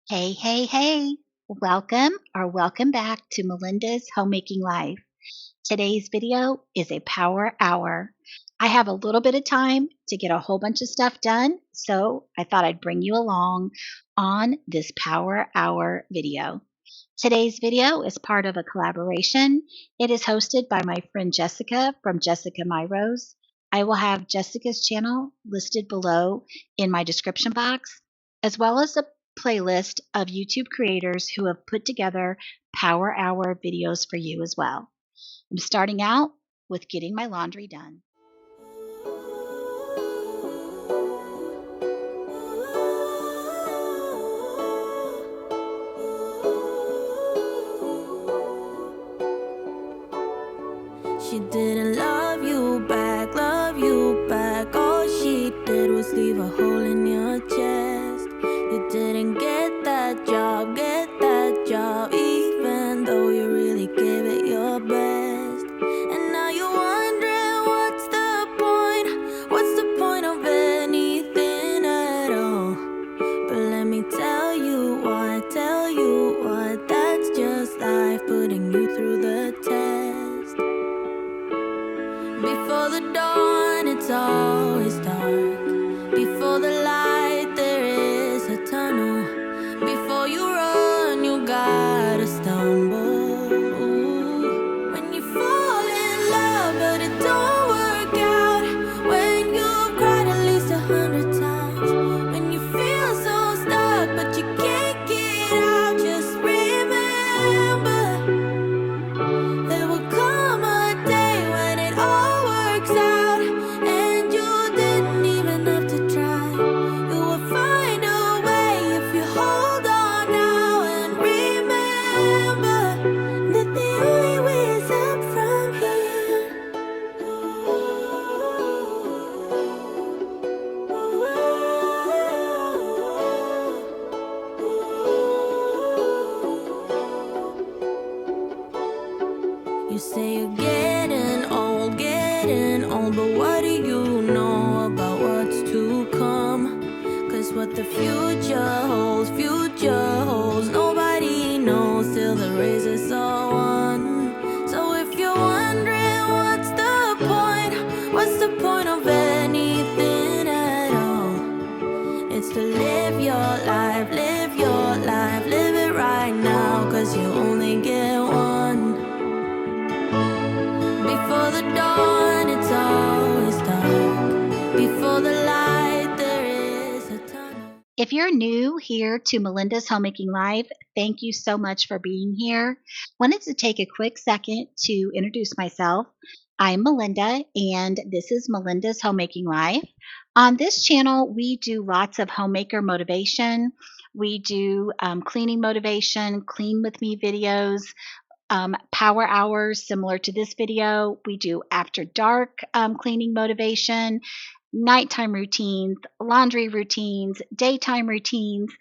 Hey, hey, hey. Welcome back to Melinda's Homemaking Life. Today's video is a power hour. I have a little bit of time to get a whole bunch of stuff done, so I thought I'd bring you along on this power hour video. Today's video is part of a collaboration. It is hosted by my friend Jessica from Jessica My Rose. I will have Jessica's channel listed below in my description box, as well as a playlist of YouTube creators who have put together Power Hour videos for you as well. I'm starting out with getting my laundry done. She didn't love you back, love you back. All she did was leave a hole in your chest. You didn't get that job, even though you really gave it your best. And now you're wondering what's the point of anything at all? But let me tell you what, that's just life putting you through the test. Before the dawn, it's always dark. Before the light, there is a tunnel. Before you run, you gotta stumble. Ooh. When you fall in love, but it don't work out. When you've cried at least 100 times. When you feel so stuck, but you can't get out. Just remember, there will come a day when it all works out, and you didn't even have to try. You will find a way if you hold on now, and remember that the only way is up from here. You say you're getting old, but what do you know about what's to come? 'Cause what the future holds, nobody knows till the race is all won. So if you're wondering what's the point of anything at all? It's to live your life, live it right now, 'cause you only get one. Before the dawn, it's always dark. Before the light, there is a tunnel. If you're new here to Melinda's Homemaking Life, thank you so much for being here. Wanted to take a quick second to introduce myself. I'm Melinda, and this is Melinda's Homemaking Life. On this channel, we do lots of homemaker motivation. We do cleaning motivation, clean with me videos, power hours similar to this video. We do after dark cleaning motivation, nighttime routines, laundry routines, daytime routines,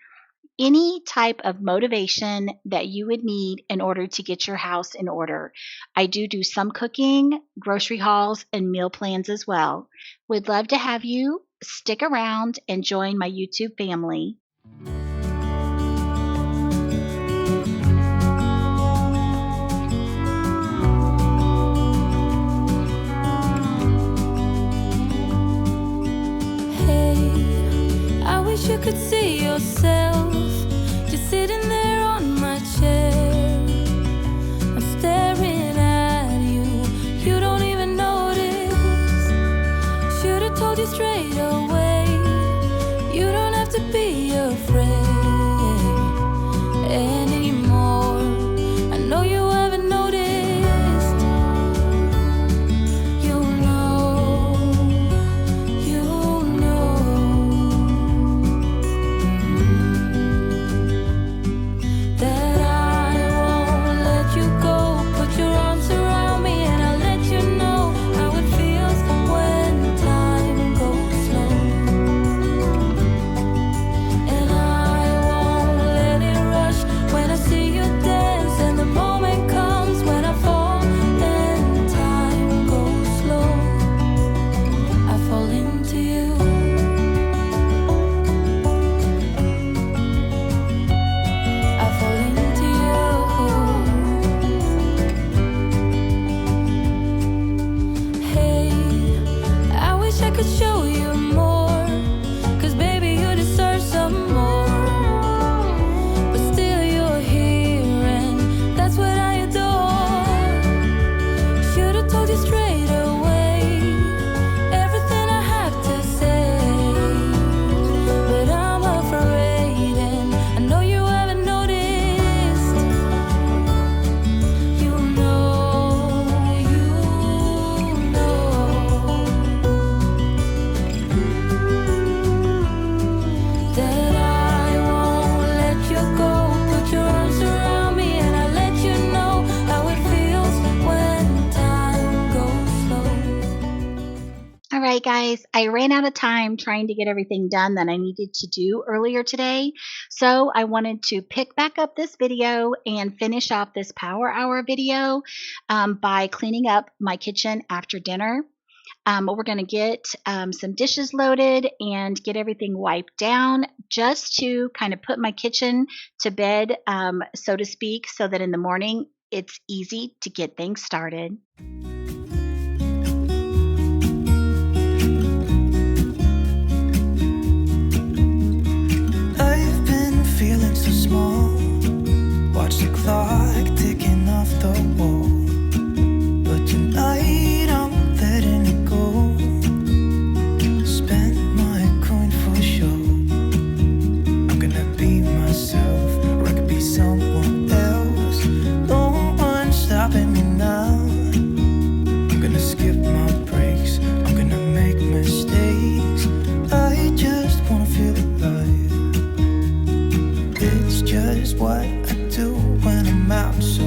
any type of motivation that you would need in order to get your house in order. I do some cooking, grocery hauls, and meal plans as well. Would love to have you stick around and join my YouTube family. I wish you could see yourself just sitting there on my chair. I'm staring at you, you don't even notice. Should've told you straight away, you don't have to be afraid. guys, I ran out of time trying to get everything done that I needed to do earlier today. So I wanted to pick back up this video and finish off this power hour video by cleaning up my kitchen after dinner. We're going to get some dishes loaded and get everything wiped down just to kind of put my kitchen to bed, so to speak, so that in the morning it's easy to get things started. I've been feeling so small. Watch the clock ticking off the wall. But tonight I'm letting it go. Spend my coin for sure. I'm gonna be myself, or I could be someone else. No one's stopping me now. I'm gonna skip my breaks. I'm gonna make mistakes. I just wanna feel alive. It's just what I do when I'm out, so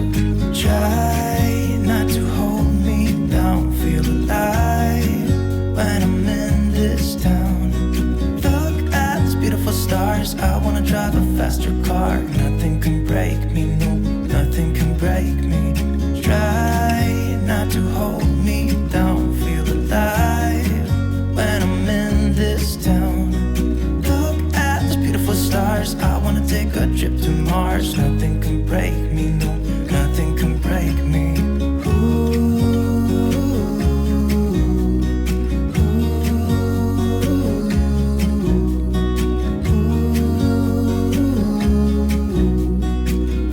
try not to hold me down. Feel alive when I'm in this town. Look at these beautiful stars. I wanna drive a faster car. Nothing can break me, no, nothing can break me. Try not to hold me down. Feel alive when I'm in this town. Look at these beautiful stars. I wanna take a trip to Mars. Nothing can break me, no, nothing can break me.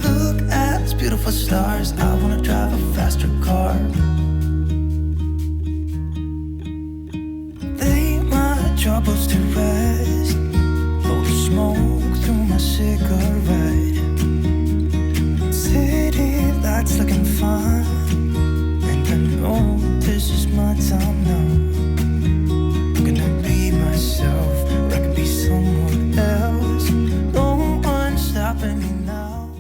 Look at these beautiful stars. I wanna drive a faster car. Lay my troubles to rest. Blow the smoke through my cigarette. City lights looking fine, and I know this is my time now. I'm gonna be myself, or I could be someone else. No one's stopping me now.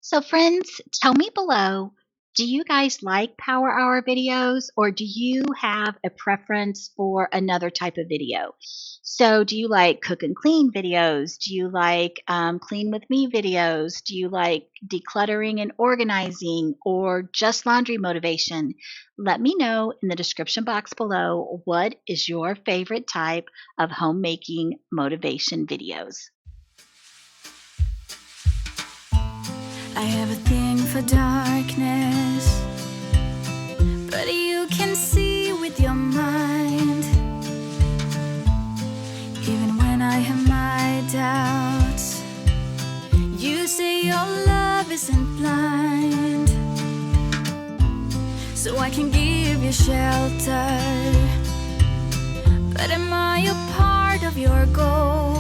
So, friends, tell me below, do you guys like Power Hour videos, or do you have a preference for another type of video? So, do you like cook and clean videos? Do you like clean with me videos? Do you like decluttering and organizing, or just laundry motivation? Let me know in the description box below what is your favorite type of homemaking motivation videos. I have a thing for darkness, but you can see with your mind. Even when I have my doubts, you say your love isn't blind. So I can give you shelter, but am I a part of your goals?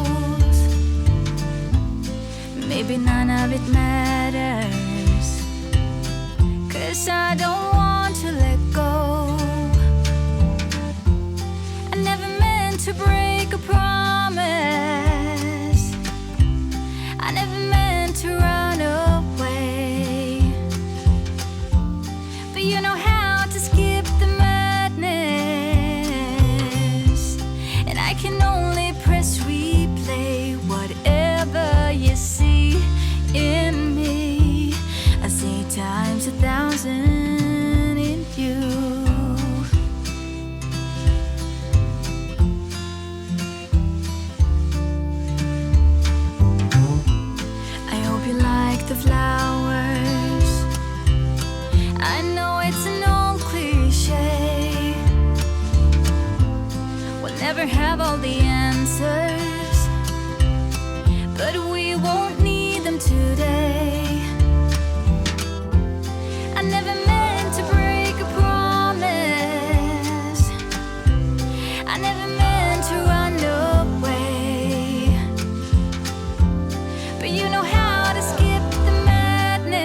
Maybe none of it matters, 'cause I don't want to let go. I never meant to break a promise. I never meant to run away. But you know how to skip the madness, and I can only press replay. Whatever you see in me, I see times 1,000 in you. I hope you like the flowers. I know it's an old cliche. We'll never have all the answers, but we won't need them today. I never meant to break a promise. I never meant to run away. But you know how to skip the madness,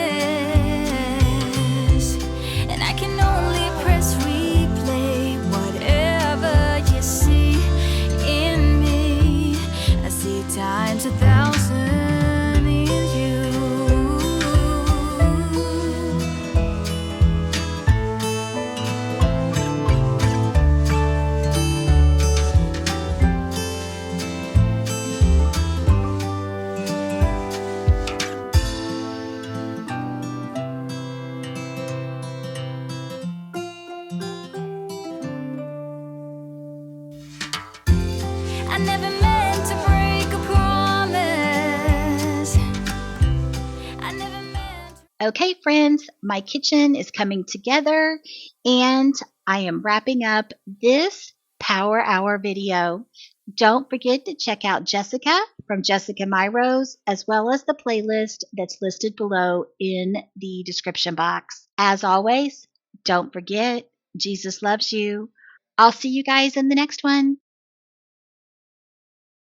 and I can only press replay. Whatever you see in me, I never meant to break a promise. I never meant. Okay, friends, my kitchen is coming together and I am wrapping up this Power Hour video. Don't forget to check out Jessica from Jessica My Rose, as well as the playlist that's listed below in the description box. As always, don't forget, Jesus loves you. I'll see you guys in the next one.